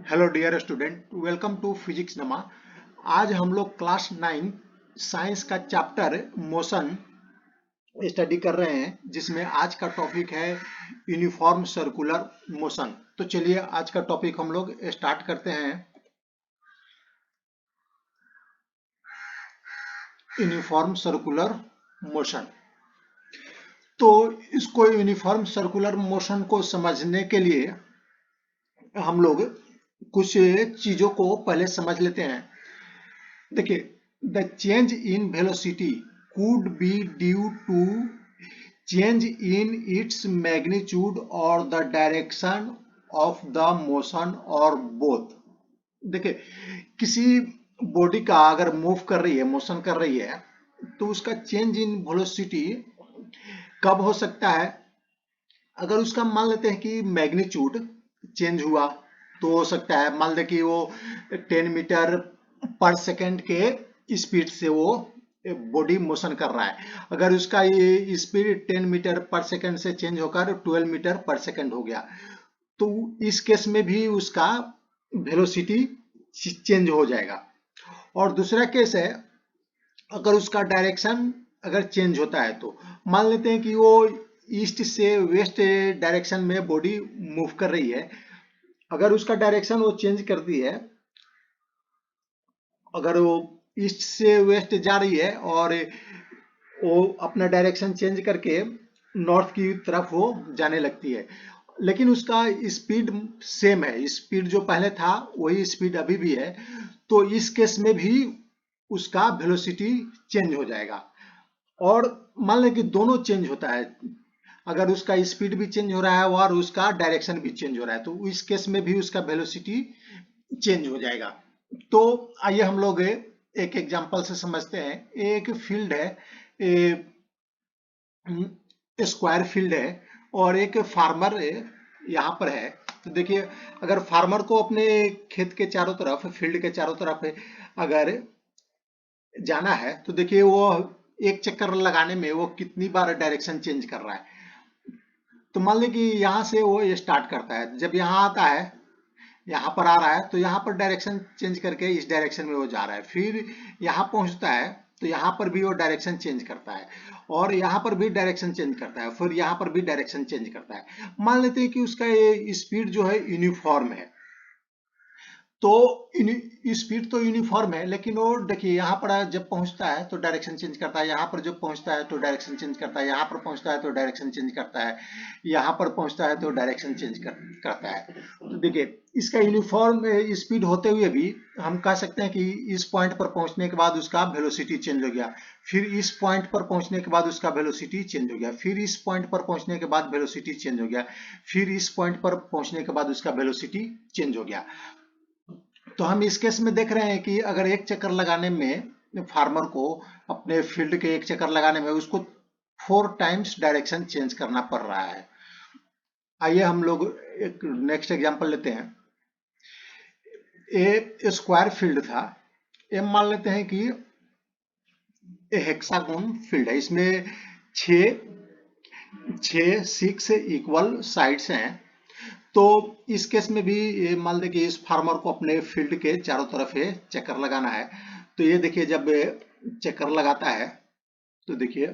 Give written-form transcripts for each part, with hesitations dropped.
Hello dear student, welcome to physics नमा। आज हम लोग क्लास 9 साइंस का चैप्टर मोशन स्टडी कर रहे हैं, जिसमें आज का टॉपिक है यूनिफॉर्म सर्कुलर मोशन। तो चलिए आज का टॉपिक हम लोग स्टार्ट करते हैं। Uniform circular motion. तो इसको यूनिफॉर्म सर्कुलर मोशन को समझने के लिए हम लोग कुछ चीजों को पहले समझ लेते हैं। देखिए, the change in velocity could be due to change in its magnitude or the direction of the motion or both। देखिए, किसी बॉडी का अगर मूव कर रही है, मोशन कर रही है, तो उसका चेंज इन वेलोसिटी कब हो सकता है? अगर उसका मान लेते हैं कि मैग्नीट्यूड चेंज हुआ तो हो सकता है, मान लें कि वो 10 मीटर पर सेकेंड के स्पीड से वो बॉडी मोशन कर रहा है। अगर उसका ये स्पीड 10 मीटर पर सेकेंड से चेंज होकर 12 मीटर पर सेकेंड हो गया, तो इस केस में भी उसका वेलोसिटी चेंज हो जाएगा। और दूसरा केस है, अगर उसका डायरेक्शन अगर चेंज होता है, तो मान लेते हैं कि वो ईस्ट से वेस्ट डायरेक्शन में बॉडी मूव कर रही है। अगर उसका डायरेक्शन वो चेंज करती है, अगर वो ईस्ट से वेस्ट जा रही है और वो अपना डायरेक्शन चेंज करके नॉर्थ की तरफ वो जाने लगती है, लेकिन उसका स्पीड सेम है, स्पीड जो पहले था वही स्पीड अभी भी है, तो इस केस में भी उसका वेलोसिटी चेंज हो जाएगा। और मान लें कि दोनों चेंज होता है, अगर उसका स्पीड भी चेंज हो रहा है और उसका डायरेक्शन भी चेंज हो रहा है, तो इस केस में भी उसका वेलोसिटी चेंज हो जाएगा। तो आइए हम लोग एक एग्जांपल से समझते हैं। एक फील्ड है, स्क्वायर फील्ड है, और एक फार्मर यहाँ पर है। तो देखिए, अगर फार्मर को अपने खेत के चारों तरफ, फील्ड के चारों तरफ अगर जाना है, तो देखिए वो एक चक्कर लगाने में वो कितनी बार डायरेक्शन चेंज कर रहा है। तो मान लीजिए कि यहाँ से वो ये स्टार्ट करता है, जब यहाँ आता है, यहाँ पर आ रहा है, तो यहाँ पर डायरेक्शन चेंज करके इस डायरेक्शन में वो जा रहा है। फिर यहाँ पहुंचता है तो यहाँ पर भी वो डायरेक्शन चेंज करता है, और यहाँ पर भी डायरेक्शन चेंज करता है, फिर यहाँ पर भी डायरेक्शन चेंज करता है। मान लेते हैं कि उसका ये स्पीड जो है यूनिफॉर्म है। तो स्पीड तो यूनिफॉर्म है, लेकिन वो देखिए यहाँ पर जब पहुंचता है तो डायरेक्शन चेंज करता है, यहाँ पर जब पहुंचता है तो डायरेक्शन चेंज करता है, यहाँ पर पहुंचता है तो डायरेक्शन चेंज करता है, यहाँ पर पहुंचता है तो डायरेक्शन चेंज करता है। तो देखिए, इसका यूनिफॉर्म स्पीड होते हुए भी हम कह सकते हैं कि इस पॉइंट पर पहुंचने के बाद उसका वेलोसिटी चेंज हो गया, फिर इस पॉइंट पर पहुंचने के बाद उसका वेलोसिटी चेंज हो गया, फिर इस पॉइंट पर पहुंचने के बाद वेलोसिटी चेंज हो गया, फिर इस पॉइंट पर पहुंचने के बाद उसका वेलोसिटी चेंज हो गया। तो हम इस केस में देख रहे हैं कि अगर एक चक्कर लगाने में फार्मर को, अपने फील्ड के एक चक्कर लगाने में उसको 4 टाइम्स डायरेक्शन चेंज करना पड़ रहा है। आइए हम लोग एक नेक्स्ट एग्जांपल लेते हैं। ए स्क्वायर फील्ड था, ये मान लेते हैं कि हेक्सागोन फील्ड है, इसमें छह 6 इक्वल साइड्स हैं। तो इस केस में भी ये मान लें कि इस फार्मर को अपने फील्ड के चारों तरफ ये चक्कर लगाना है। तो ये देखिए, जब चक्कर लगाता है तो देखिए,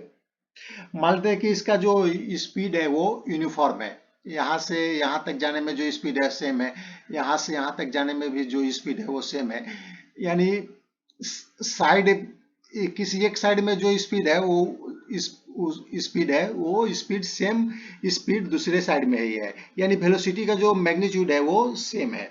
मान लेते हैं कि इसका जो स्पीड है वो यूनिफॉर्म है, यहाँ से यहाँ तक जाने में जो स्पीड है सेम है, यहाँ से यहाँ तक जाने में भी जो स्पीड है वो सेम है। यानी साइड, किसी एक साइड में जो स्पीड है वो स्पीड है, वो स्पीड सेम स्पीड दूसरे साइड में ही है, यानी वेलोसिटी का जो मैग्नीट्यूड है वो सेम है।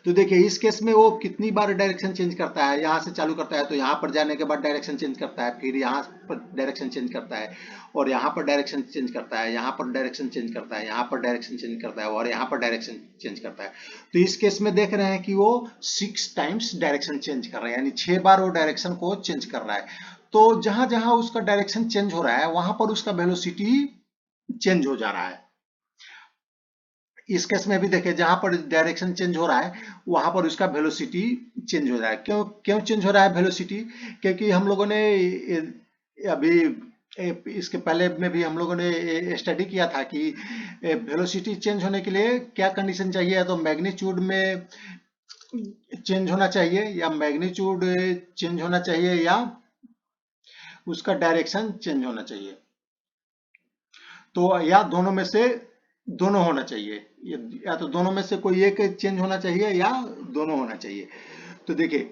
तो देखिए, इस केस में वो कितनी बार डायरेक्शन चेंज करता है, यहाँ से चालू करता है तो यहाँ पर जाने के बाद डायरेक्शन चेंज करता है, फिर यहाँ पर डायरेक्शन चेंज करता है, और यहाँ पर डायरेक्शन चेंज करता है, यहाँ पर डायरेक्शन चेंज करता है, यहाँ पर डायरेक्शन चेंज करता है, और यहाँ पर डायरेक्शन चेंज करता है। तो इस केस में देख रहे हैं कि वो 6 टाइम्स डायरेक्शन चेंज कर रहा है, यानी 6 बार वो डायरेक्शन को चेंज कर रहा है। तो जहां जहां उसका डायरेक्शन चेंज हो रहा है, वहां पर उसका वेलोसिटी चेंज हो जा रहा है। इस केस में भी देखिए, जहां पर डायरेक्शन चेंज हो रहा है वहां पर उसका वेलोसिटी चेंज हो रहा है। क्यों क्यों चेंज हो रहा है वेलोसिटी? क्योंकि हम लोगों ने अभी इसके पहले में भी हम लोगों ने स्टडी किया था कि वेलोसिटी चेंज होने के लिए क्या कंडीशन चाहिए, तो मैग्नीट्यूड में चेंज होना चाहिए, या मैग्नीट्यूड चेंज होना चाहिए, या उसका डायरेक्शन चेंज होना चाहिए। तो या दोनों में से दोनों होना चाहिए, या तो दोनों में से कोई एक चेंज होना चाहिए या दोनों होना चाहिए। तो देखिए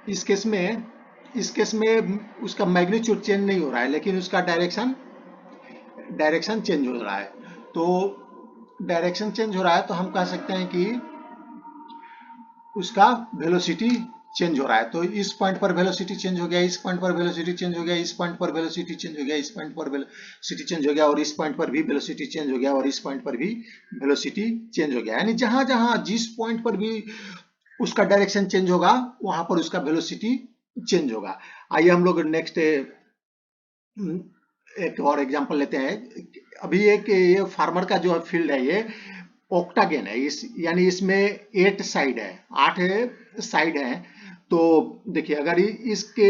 इस केस में उसका मैग्नीट्यूड चेंज नहीं हो रहा है, लेकिन उसका डायरेक्शन चेंज हो रहा है। तो डायरेक्शन चेंज हो रहा है तो हम कह सकते हैं कि उसका वेलोसिटी चेंज हो रहा है। तो इस पॉइंट पर वेलोसिटी चेंज हो गया, इस पॉइंट पर वेलोसिटी चेंज हो गया, इस पॉइंट पर वेलोसिटी चेंज हो गया, इस पॉइंट पर वेलोसिटी चेंज हो गया, और इस पॉइंट पर भी वेलोसिटी चेंज हो गया, और इस पॉइंट पर भी वेलोसिटी चेंज हो गया। यानी जहां जहां जिस पॉइंट पर भी उसका डायरेक्शन चेंज होगा वहां पर उसका वेलोसिटी चेंज होगा। आइए हम लोग नेक्स्ट एक और एग्जांपल लेते हैं। अभी एक ये फार्मर का जो फील्ड है ये ऑक्टागन है, इस यानी इसमें 8 साइड है, 8 साइड है। तो देखिए अगर इसके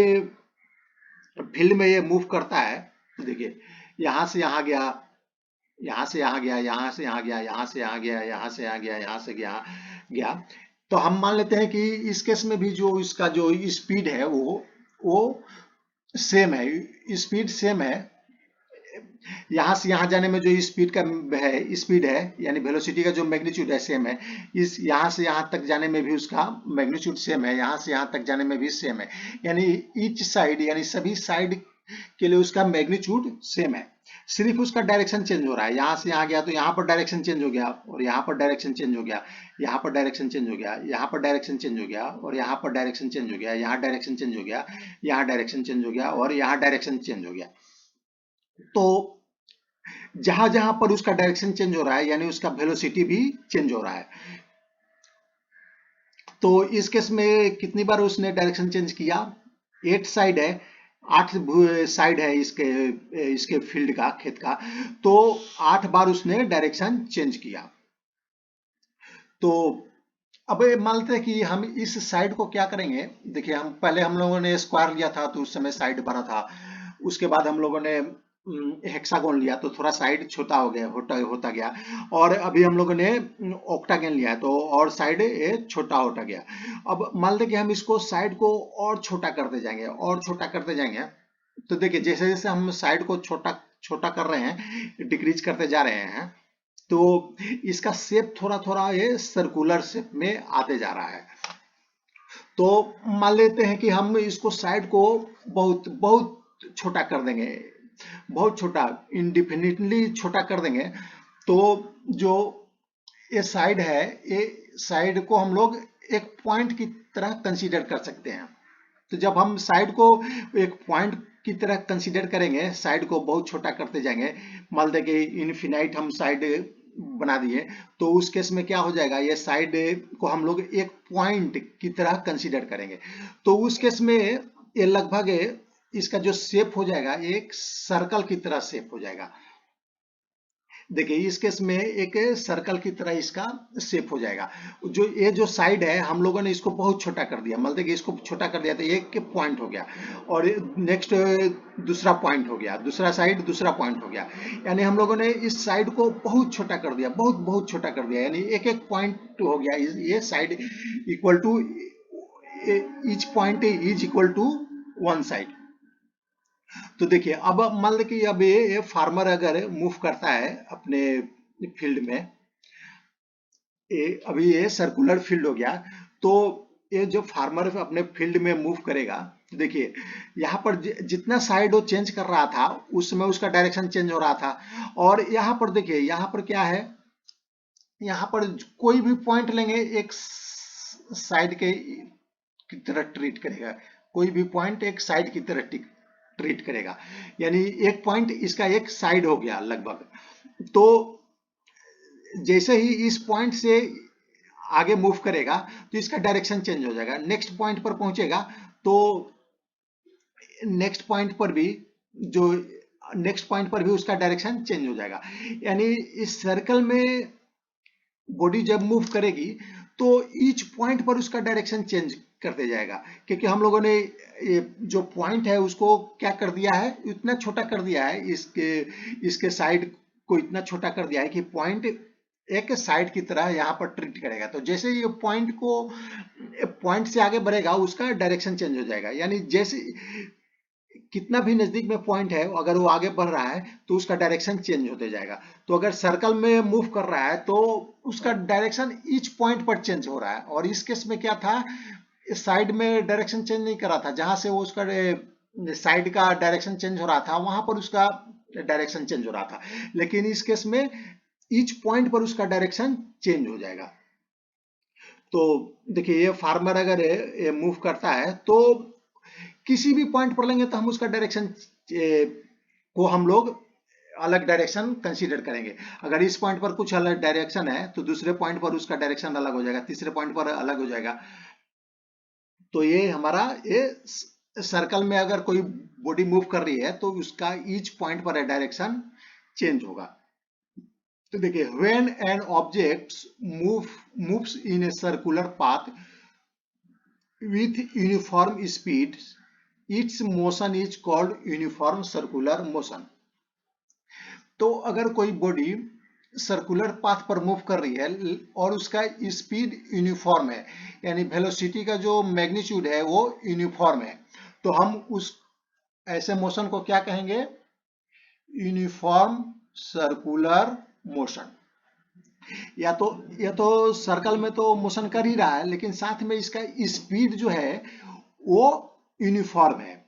फील्ड में ये मूव करता है तो देखिए यहां से यहां गया, यहां से यहां गया, यहां से यहां गया, यहां से यहां गया, यहां से यहां गया, यहां से गया गया। तो हम मान लेते हैं कि इस केस में भी जो इसका जो स्पीड है वो सेम है, स्पीड सेम है। यहां से यहां जाने में जो स्पीड है यानी वेलोसिटी का जो मैग्नीट्यूड है सेम है। इस यहां से यहां तक जाने में भी उसका मैग्नीट्यूड सेम है, यहां से यहां तक जाने में भी सेम है। यानी ईच साइड यानी सभी साइड के लिए उसका मैग्नीट्यूड सेम है, सिर्फ उसका डायरेक्शन चेंज हो रहा है। यहां से यहां गया तो यहां पर डायरेक्शन चेंज हो गया, और यहां पर डायरेक्शन चेंज हो गया, यहां पर डायरेक्शन चेंज हो गया, यहां पर डायरेक्शन चेंज हो गया, और यहां पर डायरेक्शन चेंज हो गया, यहां डायरेक्शन चेंज हो गया, यहां डायरेक्शन चेंज हो गया, और यहां डायरेक्शन चेंज हो गया। तो जहां जहां पर उसका डायरेक्शन चेंज हो रहा है यानी उसका वेलोसिटी भी चेंज हो रहा है। तो इस केस में कितनी बार उसने डायरेक्शन चेंज किया? 8 साइड है, 8 साइड है इसके इसके फील्ड का, खेत का। तो 8 बार उसने डायरेक्शन चेंज किया। तो अब मान लेते हैं कि हम इस साइड को क्या करेंगे। देखिए हम लोगों ने स्क्वायर लिया था तो उस समय साइड बड़ा था। उसके बाद हम लोगों ने हेक्सागोन लिया तो थोड़ा साइड छोटा हो गया, होता गया। और अभी हम लोगों ने ऑक्टागन लिया है तो और साइड छोटा होता गया। अब मान लेते कि हम इसको साइड को और छोटा करते जाएंगे, और छोटा करते जाएंगे। तो देखिए जैसे जैसे हम साइड को छोटा छोटा कर रहे हैं, डिक्रीज करते जा रहे हैं, तो इसका शेप थोड़ा थोड़ा ये सर्कुलर शेप में आते जा रहा है। तो मान लेते हैं कि हम इसको साइड को बहुत बहुत छोटा कर देंगे, बहुत छोटा, इंडिफिनिटली छोटा कर देंगे। तो जो ये साइड है, ये साइड को हम लोग एक पॉइंट की तरह कंसीडर कर सकते हैं। तो जब हम साइड को एक पॉइंट की तरह कंसीडर करेंगे, साइड को बहुत छोटा करते जाएंगे, मान लें कि इनफिनाइट हम साइड बना दिए, तो उस केस में क्या हो जाएगा, ये साइड को हम लोग एक पॉइंट की तरह कंसीडर करेंगे। तो उस केस में ये लगभग इसका जो शेप हो जाएगा एक सर्कल की तरह शेप हो जाएगा। देखिए इस केस में एक सर्कल की तरह इसका शेप हो जाएगा। जो साइड है हम लोगों ने इसको बहुत छोटा कर दिया, मान लीजिए इसको छोटा कर दिया तो एक पॉइंट हो गया, और नेक्स्ट दूसरा पॉइंट हो गया, दूसरा साइड दूसरा पॉइंट हो गया। यानी हम लोगों ने इस साइड को बहुत छोटा कर दिया, बहुत बहुत छोटा कर दिया, यानी एक एक पॉइंट हो गया। ये side equal to, each point is equal to one side. तो देखिए अब मान लो कि अब ये फार्मर अगर मूव करता है अपने फील्ड में, अभी ये सर्कुलर फील्ड हो गया। तो ये जो फार्मर अपने फील्ड में मूव करेगा, देखिए यहाँ पर जितना साइड वो चेंज कर रहा था उस समय उसका डायरेक्शन चेंज हो रहा था। और यहाँ पर देखिए यहाँ पर क्या है, यहाँ पर कोई भी पॉइंट लेंगे एक साइड के की तरह ट्रीट करेगा, कोई भी पॉइंट एक साइड की तरह ट्रीट करेगा। यानी एक पॉइंट इसका एक साइड हो गया लगभग। तो जैसे ही इस पॉइंट से आगे मूव करेगा तो इसका डायरेक्शन चेंज हो जाएगा, नेक्स्ट पॉइंट पर पहुंचेगा तो नेक्स्ट पॉइंट पर भी जो नेक्स्ट पॉइंट पर भी उसका डायरेक्शन चेंज हो जाएगा। यानी इस सर्कल में बॉडी जब मूव करेगी तो ईच पॉइंट पर उसका डायरेक्शन चेंज करते जाएगा, क्योंकि हम लोगों ने ये जो पॉइंट है उसको क्या कर दिया है, इतना छोटा कर दिया है, इसके साइड को इतना छोटा कर दिया है कि पॉइंट एक साइड की तरह यहाँ पर ट्रीट करेगा। तो जैसे ये पॉइंट से आगे बढ़ेगा उसका डायरेक्शन चेंज हो जाएगा, यानी जैसे कितना भी नजदीक में पॉइंट है अगर वो आगे बढ़ रहा है तो उसका डायरेक्शन चेंज होते जाएगा। तो अगर सर्कल में मूव कर रहा है तो उसका डायरेक्शन ईच पॉइंट पर चेंज हो रहा है, और इस केस में क्या था, साइड में डायरेक्शन चेंज नहीं कर रहा था, जहां से वो उसका साइड का डायरेक्शन चेंज हो रहा था वहां पर उसका डायरेक्शन चेंज हो रहा था, लेकिन इस केस में ईच पॉइंट पर उसका डायरेक्शन चेंज हो जाएगा। तो देखिए ये फार्मर अगर ये मूव करता है तो किसी भी पॉइंट पर लेंगे तो हम उसका डायरेक्शन को हम लोग अलग डायरेक्शन कंसीडर करेंगे। अगर इस पॉइंट पर कुछ अलग डायरेक्शन है तो दूसरे पॉइंट पर उसका डायरेक्शन अलग हो जाएगा, तीसरे पॉइंट पर अलग हो जाएगा। तो ये हमारा ये सर्कल में अगर कोई बॉडी मूव कर रही है तो उसका ईच पॉइंट पर डायरेक्शन चेंज होगा। तो देखिए when an object moves in a circular path with uniform speed, its motion is called uniform circular motion। तो अगर कोई बॉडी सर्कुलर पाथ पर मूव कर रही है और उसका स्पीड यूनिफॉर्म है, यानी वेलोसिटी का जो मैग्नीट्यूड है वो यूनिफॉर्म है, तो हम उस ऐसे मोशन को क्या कहेंगे, यूनिफॉर्म सर्कुलर मोशन। या तो सर्कल में तो मोशन कर ही रहा है लेकिन साथ में इसका स्पीड जो है वो यूनिफॉर्म है,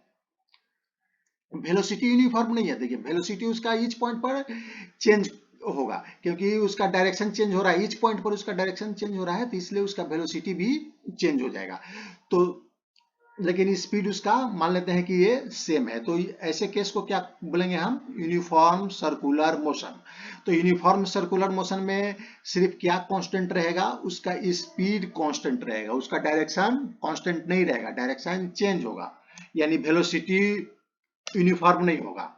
वेलोसिटी यूनिफॉर्म नहीं है। देखिए वेलोसिटी उसका ईच पॉइंट पर चेंज होगा क्योंकि उसका डायरेक्शन चेंज हो रहा है, ईच पॉइंट पर उसका डायरेक्शन चेंज हो रहा है, तो इसलिए उसका वेलोसिटी भी चेंज हो जाएगा। तो लेकिन स्पीड उसका मान लेते हैं कि ये सेम है, तो ऐसे केस को क्या बोलेंगे हम, यूनिफॉर्म सर्कुलर मोशन। तो यूनिफॉर्म सर्कुलर मोशन में सिर्फ क्या कांस्टेंट रहेगा, उसका स्पीड कांस्टेंट रहेगा, उसका डायरेक्शन कांस्टेंट नहीं रहेगा, डायरेक्शन चेंज होगा, यानी वेलोसिटी यूनिफॉर्म नहीं होगा।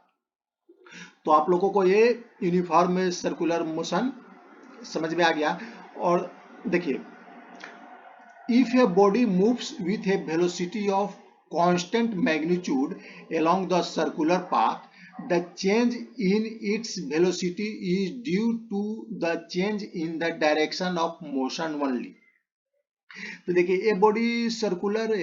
तो आप लोगों को ये यूनिफॉर्म सर्कुलर मोशन समझ में आ गया। और देखिए if a body moves with a velocity of constant magnitude along the circular path, the change in its velocity is due to the change in the direction of motion only। तो देखिए ये body circular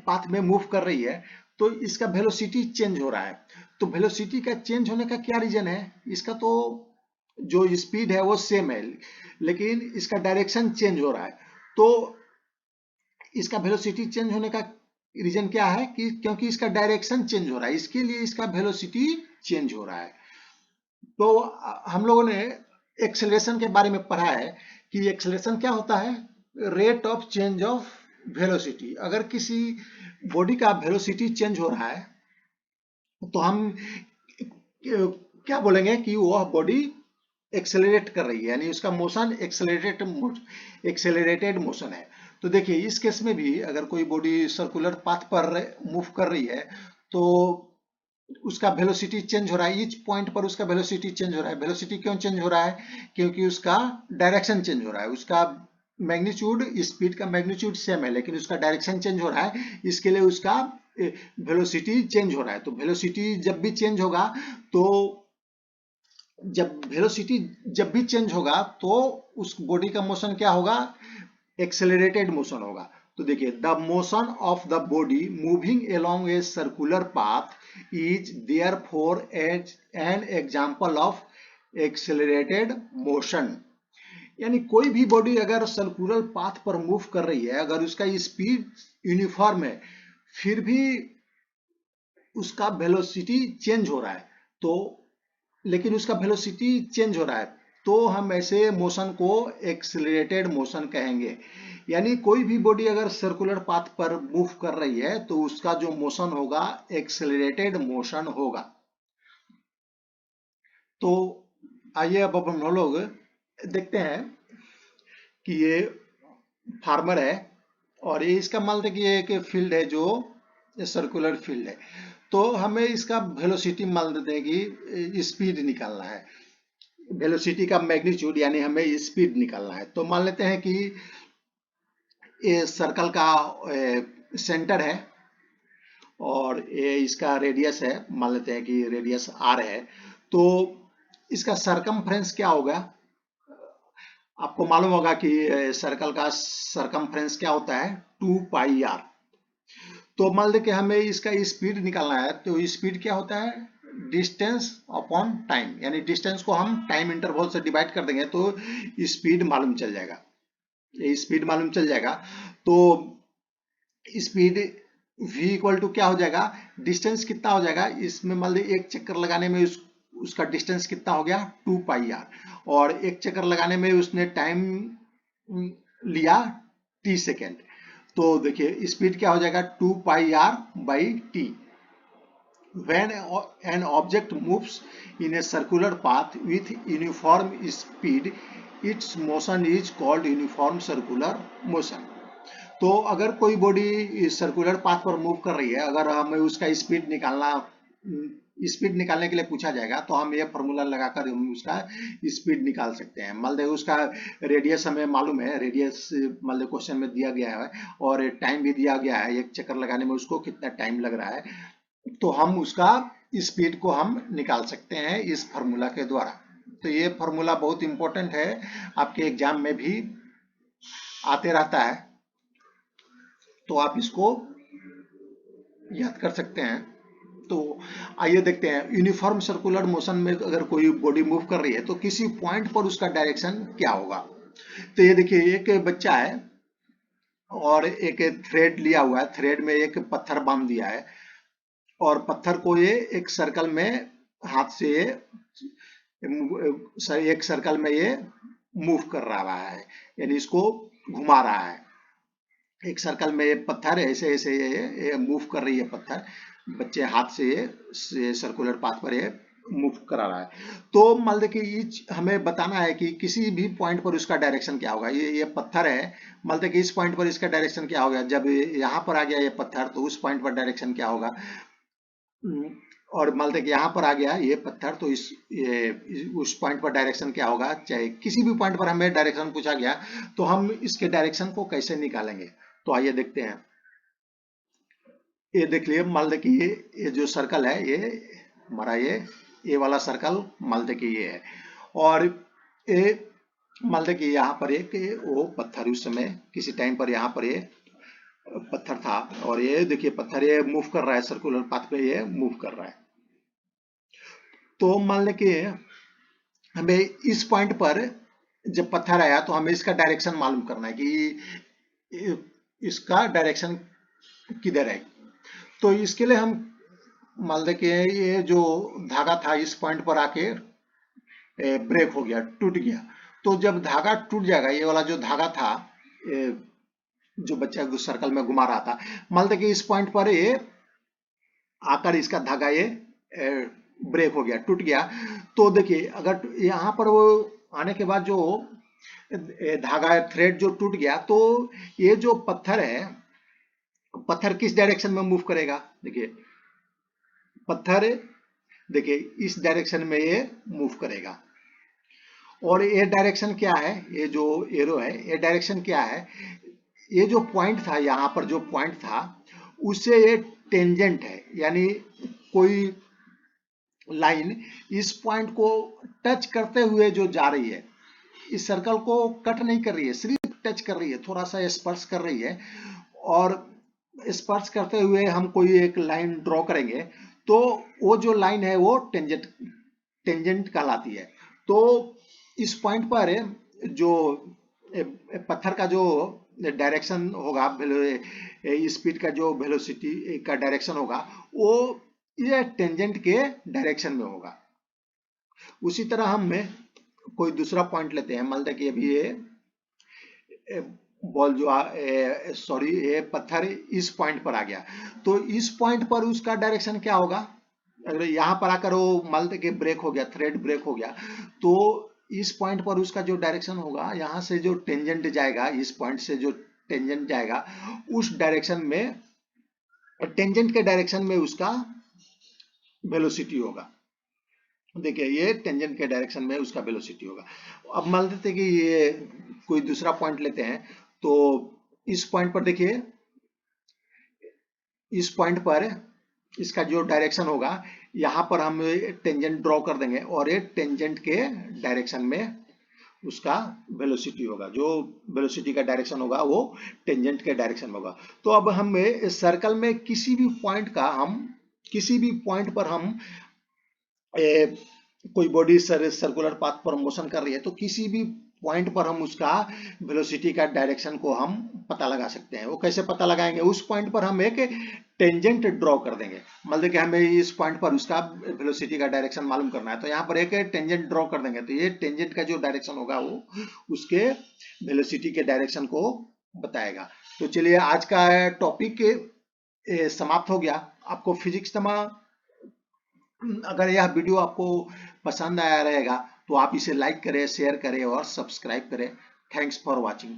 path में move कर रही है तो इसका velocity change हो रहा है। तो वेलोसिटी का चेंज होने का क्या रीजन है, इसका तो जो स्पीड है वो सेम है लेकिन इसका डायरेक्शन चेंज हो रहा है। तो इसका वेलोसिटी चेंज होने का रीजन क्या है कि क्योंकि इसका डायरेक्शन चेंज हो रहा है, इसके लिए इसका वेलोसिटी चेंज हो रहा है। तो हम लोगों ने एक्सेलरेशन के बारे में पढ़ा है कि एक्सेलरेशन क्या होता है, rate of change of velocity. अगर किसी बॉडी का वेलोसिटी चेंज हो रहा है तो हम क्या बोलेंगे कि वह बॉडी एक्सेलरेट कर रही है, यानी उसका मोशन एक्सेलरेटेड मोशन है। तो देखिए इस केस में भी अगर कोई बॉडी सर्कुलर पाथ पर मूव कर रही है तो उसका वेलोसिटी चेंज हो रहा है, ईच पॉइंट पर उसका वेलोसिटी चेंज हो रहा है। वेलोसिटी क्यों चेंज हो रहा है, क्योंकि उसका डायरेक्शन चेंज हो रहा है, उसका मैग्नीट्यूड स्पीड का मैग्नीट्यूड सेम है लेकिन उसका डायरेक्शन चेंज हो रहा है, इसके लिए उसका वेलोसिटी चेंज हो रहा है। तो वेलोसिटी जब भी चेंज होगा तो जब वेलोसिटी जब भी चेंज होगा तो उस बॉडी का मोशन क्या होगा, एक्सेलरेटेड मोशन होगा। तो देखिए the motion of the body moving along a circular path is therefore an example of accelerated motion. यानी कोई भी बॉडी अगर सर्कुलर पाथ पर मूव कर रही है, अगर उसका स्पीड यूनिफॉर्म है फिर भी उसका वेलोसिटी चेंज हो रहा है, तो लेकिन उसका वेलोसिटी चेंज हो रहा है तो हम ऐसे मोशन को एक्सेलरेटेड मोशन कहेंगे। यानी कोई भी बॉडी अगर सर्कुलर पाथ पर मूव कर रही है तो उसका जो मोशन होगा एक्सेलरेटेड मोशन होगा। तो आइए अब हम लोग देखते हैं कि ये फार्मर है और ये इसका मान लेते कि ये एक फील्ड है जो सर्कुलर फील्ड है, तो हमें इसका वेलोसिटी मान लेते हैं कि स्पीड निकालना है, वेलोसिटी का मैग्नीट्यूड यानी हमें स्पीड निकालना है। तो मान लेते हैं कि ये सर्कल का सेंटर है और ये इसका रेडियस है, मान लेते हैं कि रेडियस आर है। तो इसका सरकमफ्रेंस क्या होगा? आपको मालूम होगा कि सर्कल का सरकमफ्रेंस क्या होता है, 2πr। तो मान लेते कि हमें इसका स्पीड निकालना है, तो स्पीड क्या होता है, डिस्टेंस अपॉन टाइम, यानी डिस्टेंस को हम टाइम इंटरवल से डिवाइड कर देंगे तो स्पीड मालूम चल जाएगा, ये स्पीड मालूम चल जाएगा। तो स्पीड v इक्वल टू क्या हो जाएगा, डिस्टेंस कितना हो जाएगा, इसमें मान लीजिए एक चक्कर लगाने में उसका डिस्टेंस कितना हो गया, 2πr, और एक चक्कर लगाने में उसने टाइम लिया t सेकेंड। तो देखिए स्पीड क्या हो जाएगा, 2πr/t। When an object moves in a circular path with uniform speed, its motion is called uniform circular motion। तो अगर कोई बॉडी सर्कुलर पाथ पर मूव कर रही है, अगर हमें उसका स्पीड निकालने के लिए पूछा जाएगा तो हम ये फॉर्मूला लगाकर हम उसका स्पीड निकाल सकते हैं। मान लो उसका रेडियस हमें मालूम है, रेडियस मान लो क्वेश्चन में दिया गया है और टाइम भी दिया गया है, एक चक्कर लगाने में उसको कितना टाइम लग रहा है, तो हम उसका स्पीड को हम निकाल सकते हैं इस फॉर्मूला के द्वारा। तो ये फॉर्मूला बहुत इंपॉर्टेंट है, आपके एग्जाम में भी आते रहता है, तो आप इसको याद कर सकते हैं। तो आइए देखते हैं, यूनिफॉर्म सर्कुलर मोशन में अगर कोई बॉडी मूव कर रही है तो किसी पॉइंट पर उसका डायरेक्शन क्या होगा। तो ये देखिए एक बच्चा है और एक थ्रेड लिया हुआ है, थ्रेड में एक पत्थर बांध दिया है और पत्थर को ये एक सर्कल में हाथ से एक सर्कल में ये मूव कर रहा है, यानी इसको घुमा रहा है। एक सर्कल में ये पत्थर ऐसे ऐसे ये मूव कर रही है, पत्थर बच्चे हाथ से ये सर्कुलर पाथ पर ये मूव करा रहा है। तो मान लीजिए कि हमें बताना है कि किसी भी पॉइंट पर उसका डायरेक्शन क्या होगा। ये पत्थर है, मान लीजिए कि इस पॉइंट पर इसका डायरेक्शन क्या होगा, जब यहाँ पर आ गया ये पत्थर तो उस पॉइंट पर डायरेक्शन क्या होगा। और मान लीजिए कि यहाँ पर आ गया ये पत्थर तो उस पॉइंट पर डायरेक्शन क्या होगा। चाहे किसी भी पॉइंट पर हमें डायरेक्शन पूछा गया तो हम इसके डायरेक्शन को कैसे निकालेंगे, तो आइए देखते हैं। ये देख लिए, मान लीजिए कि ये जो सर्कल है ये हमारा ये वाला सर्कल मान लीजिए कि ये है, और ये मान लीजिए कि यहाँ पर एक वो पत्थर उस समय किसी टाइम पर यहाँ पर ये पत्थर था और ये देखिए पत्थर ये मूव कर रहा है, सर्कुलर पाथ पे ये मूव कर रहा है। तो मान लें कि हमें इस पॉइंट पर जब पत्थर आया तो हमें इसका डायरेक्शन मालूम करना है कि इसका डायरेक्शन किधर है। तो इसके लिए हम मान लें कि ये जो धागा था इस पॉइंट पर आके ब्रेक हो गया, टूट गया। तो जब धागा टूट जाएगा, ये वाला जो धागा था जो बच्चा सर्कल में घुमा रहा था, मान लें कि इस पॉइंट पर ये आकर इसका धागा ये ब्रेक हो गया, टूट गया। तो देखिए अगर यहाँ पर वो आने के बाद जो धागा थ्रेड जो टूट गया तो ये जो पत्थर है, पत्थर किस डायरेक्शन में मूव करेगा। देखिए पत्थर देखिए इस डायरेक्शन में ये मूव करेगा और ये डायरेक्शन क्या है, ये जो एरो है ये डायरेक्शन क्या है, ये जो पॉइंट था यहाँ पर जो पॉइंट था उससे ये टेंजेंट है, यानी कोई लाइन इस पॉइंट को टच करते हुए जो जा रही है, इस सर्कल को कट नहीं कर रही है, सिर्फ टच कर रही है, थोड़ा सा स्पर्श कर रही है। और स्पर्श करते हुए हम कोई एक लाइन ड्रॉ करेंगे तो वो जो लाइन है वो टेंजेंट कहलाती है। तो इस पॉइंट पर जो पत्थर का जो डायरेक्शन होगा, स्पीड का जो वेलोसिटी का डायरेक्शन होगा वो ये टेंजेंट के डायरेक्शन में होगा। उसी तरह हम कोई दूसरा पॉइंट लेते हैं, मान लेते कि अभी ये बॉल जो सॉरी ये पत्थर इस पॉइंट पर आ गया, तो इस पॉइंट पर उसका डायरेक्शन क्या होगा। अगर यहाँ पर आकर वो मान लेते कि ब्रेक हो गया, थ्रेड ब्रेक हो गया, तो इस पॉइंट पर उसका जो डायरेक्शन होगा, यहाँ से जो टेंजेंट जाएगा, इस पॉइंट से जो टेंजेंट जाएगा उस डायरेक्शन में, टेंजेंट के डायरेक्शन में उसका वेलोसिटी होगा। देखिए ये टेंजेंट के डायरेक्शन में उसका वेलोसिटी होगा। अब मान लेते कि ये कोई दूसरा पॉइंट लेते हैं, तो इस पॉइंट पर देखिए, इस पॉइंट पर इसका जो डायरेक्शन होगा, यहाँ पर हम टेंजेंट ड्रॉ कर देंगे और ये टेंजेंट के डायरेक्शन में उसका वेलोसिटी होगा, जो वेलोसिटी का डायरेक्शन होगा वो टेंजेंट के डायरेक्शन में होगा। तो अब हम सर्कल में किसी भी पॉइंट का हम किसी भी पॉइंट पर हम कोई बॉडी सर्कुलर पाथ पर मोशन कर रही है, तो किसी भी पॉइंट पर हम उसका वेलोसिटी का डायरेक्शन को हम पता लगा सकते हैं। वो कैसे पता लगाएंगे? उस पॉइंट पर हम एक टेंजेंट ड्रॉ कर देंगे। मतलब कि हमें इस पॉइंट पर उसका वेलोसिटी का डायरेक्शन मालूम करना है, तो यहाँ पर एक टेंजेंट ड्रॉ कर देंगे। तो ये टेंजेंट का जो डायरेक्शन होगा वो उसके वेलोसिटी के डायरेक्शन को बताएगा। तो चलिए, आज का टॉपिक समाप्त हो गया। आपको फिजिक्स अगर यह वीडियो आपको पसंद आया रहेगा तो आप इसे लाइक करें, शेयर करें और सब्सक्राइब करें। Thanks for watching.